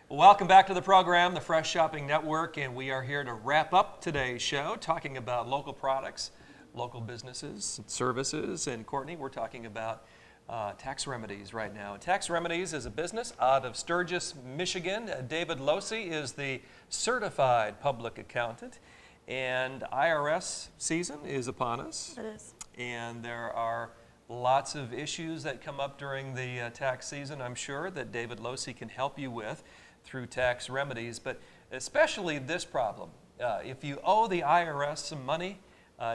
Welcome back to the program, the Fresh Shopping Network, and we are here to wrap up today's show talking about local products, local businesses, and services. And Courtney, we're talking about Tax Remedies right now. Tax Remedies is a business out of Sturgis, Michigan. David Losey is the certified public accountant, and IRS season is upon us. It is. And there are lots of issues that come up during the tax season, I'm sure, that David Losey can help you with through Tax Remedies, but especially this problem. If you owe the IRS some money,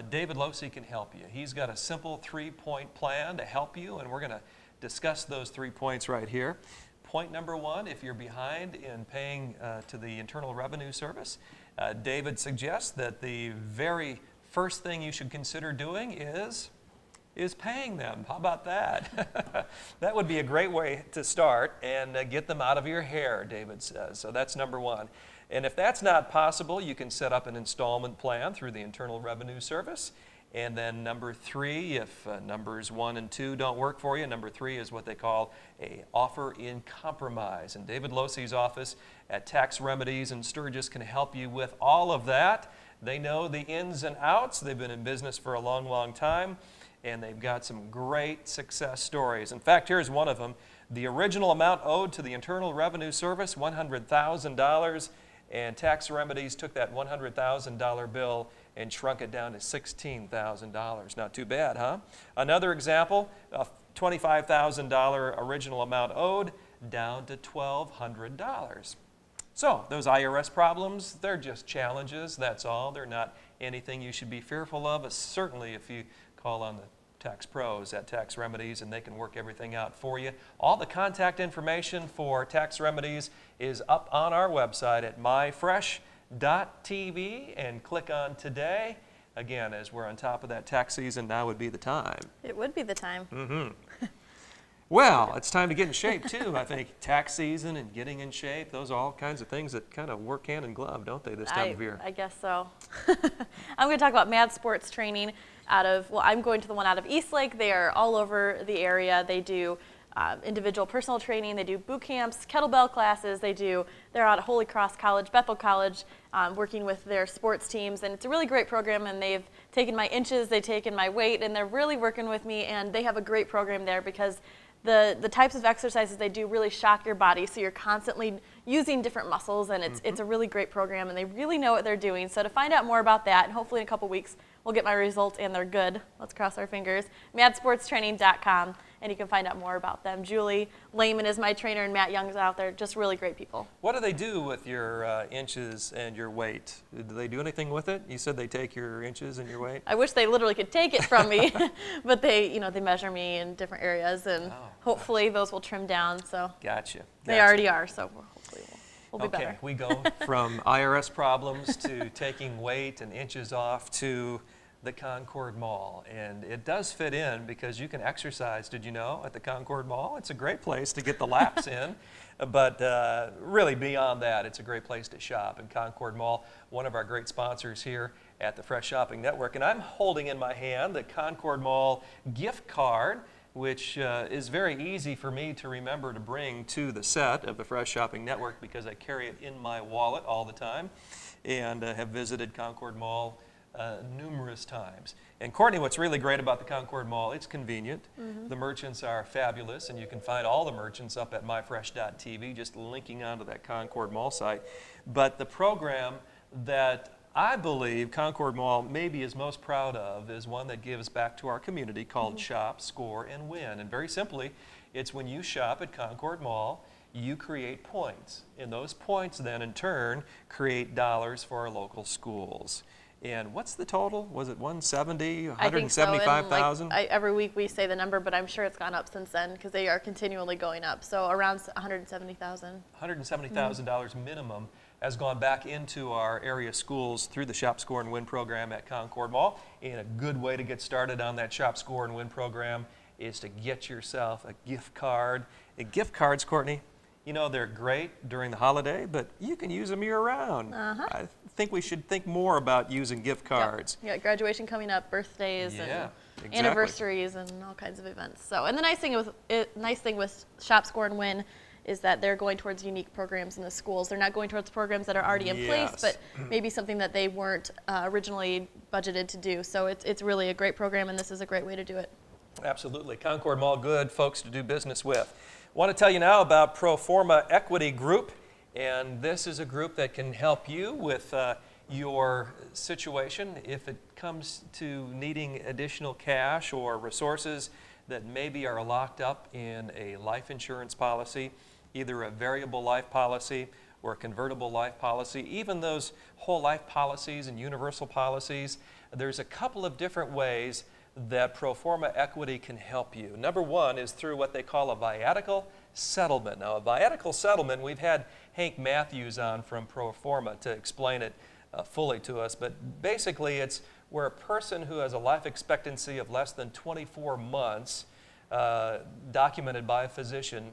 David Losey can help you. He's got a simple 3-point plan to help you, and we're going to discuss those 3 points right here. Point number 1, if you're behind in paying to the Internal Revenue Service, David suggests that the very first thing you should consider doing is paying them. How about that? That would be a great way to start and get them out of your hair, David says. So that's number 1. And if that's not possible, you can set up an installment plan through the Internal Revenue Service. And then number 3, if numbers 1 and 2 don't work for you, number 3 is what they call a offer in compromise. And David Losey's office at Tax Remedies in Sturgis can help you with all of that. They know the ins and outs. They've been in business for a long, long time, and they've got some great success stories. In fact, here's one of them. The original amount owed to the Internal Revenue Service, $100,000, and Tax Remedies took that $100,000 bill and shrunk it down to $16,000. Not too bad, huh? Another example, a $25,000 original amount owed, down to $1,200. So those IRS problems, they're just challenges, that's all. They're not anything you should be fearful of, certainly if you call on the tax pros at Tax Remedies, and they can work everything out for you. All the contact information for Tax Remedies is up on our website at myfresh.tv, and click on Today. Again, as we're on top of that tax season, now would be the time. It would be the time. Mm-hmm. Well, it's time to get in shape too, I think. Tax season and getting in shape, those are all kinds of things that kind of work hand in glove, don't they, this time of year? I guess so. I'm going to talk about Mad Sports Training I'm going to the one out of Eastlake. They are all over the area. They do individual personal training. They do boot camps, kettlebell classes. They're out at Holy Cross College, Bethel College, working with their sports teams. And it's a really great program, and they've taken my inches, they've taken my weight, and they're really working with me, and they have a great program there because the types of exercises they do really shock your body, so you're constantly using different muscles, and it's a really great program, and they really know what they're doing. So to find out more about that, and hopefully in a couple weeks we'll get my results and they're good, let's cross our fingers, madsportstraining.com, and you can find out more about them. Julie Lehman is my trainer, and Matt Young's out there, just really great people. What do they do with your inches and your weight? Do they do anything with it? You said they take your inches and your weight? I wish they literally could take it from me, but they measure me in different areas, and hopefully those will trim down. So Gotcha. They already are, so hopefully we'll be better. Okay, we go from IRS problems to taking weight and inches off to the Concord Mall, and it does fit in because you can exercise, did you know, at the Concord Mall? It's a great place to get the laps in, but really beyond that, it's a great place to shop. And Concord Mall, one of our great sponsors here at the Fresh Shopping Network, and I'm holding in my hand the Concord Mall gift card, which is very easy for me to remember to bring to the set of the Fresh Shopping Network because I carry it in my wallet all the time, and have visited Concord Mall numerous times. And Courtney, what's really great about the Concord Mall, it's convenient. The merchants are fabulous, and you can find all the merchants up at myfresh.tv, just linking onto that Concord Mall site. But the program that I believe Concord Mall maybe is most proud of is one that gives back to our community called Shop, Score, and Win. And very simply, it's when you shop at Concord Mall, you create points. And those points then in turn create dollars for our local schools. And what's the total? Was it 170, 175,000? Like, every week we say the number, but I'm sure it's gone up since then because they are continually going up. So around 170,000. $170,000 minimum has gone back into our area schools through the Shop, Score, and Win program at Concord Mall. And a good way to get started on that Shop, Score, and Win program is to get yourself a gift card. And gift cards, Courtney, you know, they're great during the holiday, but you can use them year-round. I think we should think more about using gift cards. Yeah, graduation coming up, birthdays, and anniversaries, and all kinds of events. So, and the nice thing with Shop, Score, and Win is that they're going towards unique programs in the schools. They're not going towards programs that are already in place, but maybe something that they weren't originally budgeted to do. So it's really a great program, and this is a great way to do it. Absolutely. Concord Mall, good folks to do business with. I want to tell you now about Proforma Equity Group, and this is a group that can help you with your situation if it comes to needing additional cash or resources that maybe are locked up in a life insurance policy, either a variable life policy or a convertible life policy, even those whole life policies and universal policies. There's a couple of different ways that Proforma Equity can help you. Number one is through what they call a viatical settlement. Now, a viatical settlement, we've had Hank Matthews on from Proforma to explain it fully to us, but basically it's where a person who has a life expectancy of less than 24 months, documented by a physician,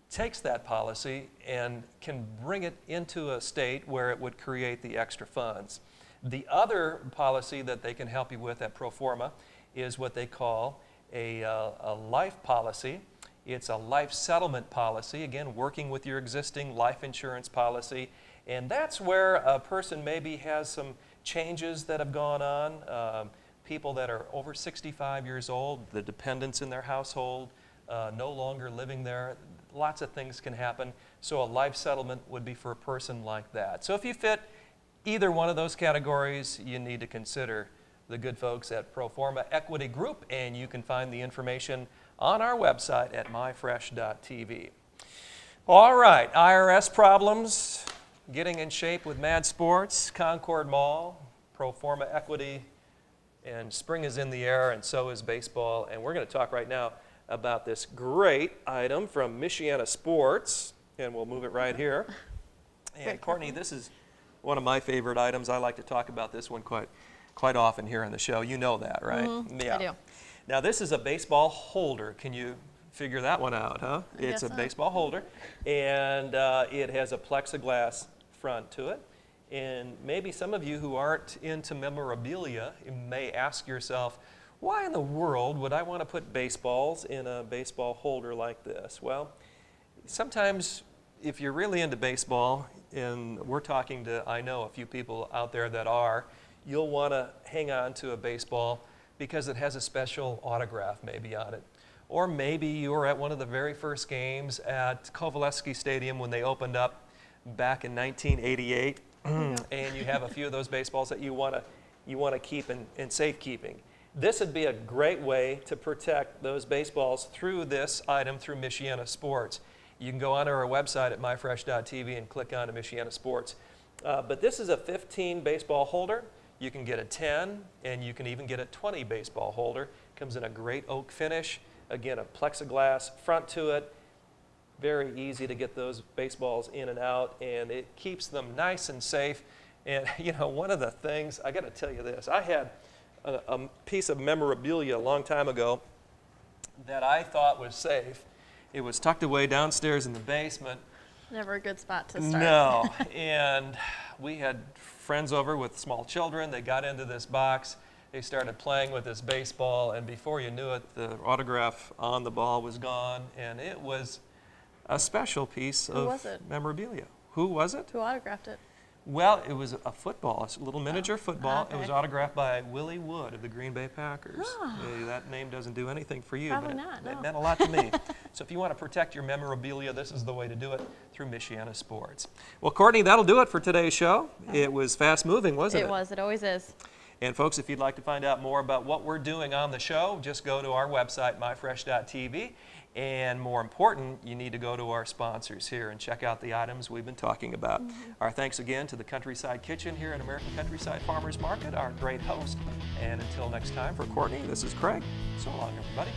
takes that policy and can bring it into a state where it would create the extra funds. The other policy that they can help you with at Proforma is what they call a life policy. It's a life settlement policy, again, working with your existing life insurance policy. And that's where a person maybe has some changes that have gone on. People that are over 65 years old, the dependents in their household, no longer living there. Lots of things can happen. So a life settlement would be for a person like that. So if you fit either one of those categories, you need to consider the good folks at Proforma Equity Group, and you can find the information on our website at myfresh.tv. All right, IRS problems, getting in shape with Mad Sports, Concord Mall, Proforma Equity, and spring is in the air, and so is baseball. And we're going to talk right now about this great item from Michiana Sports, and we'll move it right here. And Courtney, this is one of my favorite items. I like to talk about this one quite often here on the show. You know that, right? Mm-hmm. Yeah. I do. Now this is a baseball holder. Can you figure that one out, huh? It's a baseball holder, and it has a plexiglass front to it. And maybe some of you who aren't into memorabilia may ask yourself, why in the world would I want to put baseballs in a baseball holder like this? Well, sometimes if you're really into baseball, and we're talking to, I know, a few people out there that are, you'll want to hang on to a baseball because it has a special autograph maybe on it. Or maybe you were at one of the very first games at Kovaleski Stadium when they opened up back in 1988, and you have a few of those baseballs that you want to keep in safekeeping. This would be a great way to protect those baseballs through this item, through Michiana Sports. You can go onto our website at myfresh.tv and click on to Michiana Sports. But this is a 15 baseball holder. You can get a 10, and you can even get a 20 baseball holder. Comes in a great oak finish. Again, a plexiglass front to it. Very easy to get those baseballs in and out, and it keeps them nice and safe. And you know, one of the things, I got to tell you this, I had a piece of memorabilia a long time ago that I thought was safe. It was tucked away downstairs in the basement. Never a good spot to start. No, and we had friends over with small children. They got into this box. They started playing with this baseball, and before you knew it, the autograph on the ball was gone, and it was a special piece of memorabilia. Who was it? Who autographed it? Well, it was a football, a little miniature football. Okay. It was autographed by Willie Wood of the Green Bay Packers. Oh. That name doesn't do anything for you, Probably but not, no. It meant a lot to me. So if you want to protect your memorabilia, this is the way to do it, through Michiana Sports. Well, Courtney, that'll do it for today's show. It was fast-moving, wasn't it? It was. It always is. And folks, if you'd like to find out more about what we're doing on the show, just go to our website, myfresh.tv. And more important, you need to go to our sponsors here and check out the items we've been talking about. Our thanks again to the Countryside Kitchen here at American Countryside Farmers Market, our great host. And until next time, for Courtney, this is Craig. So long, everybody.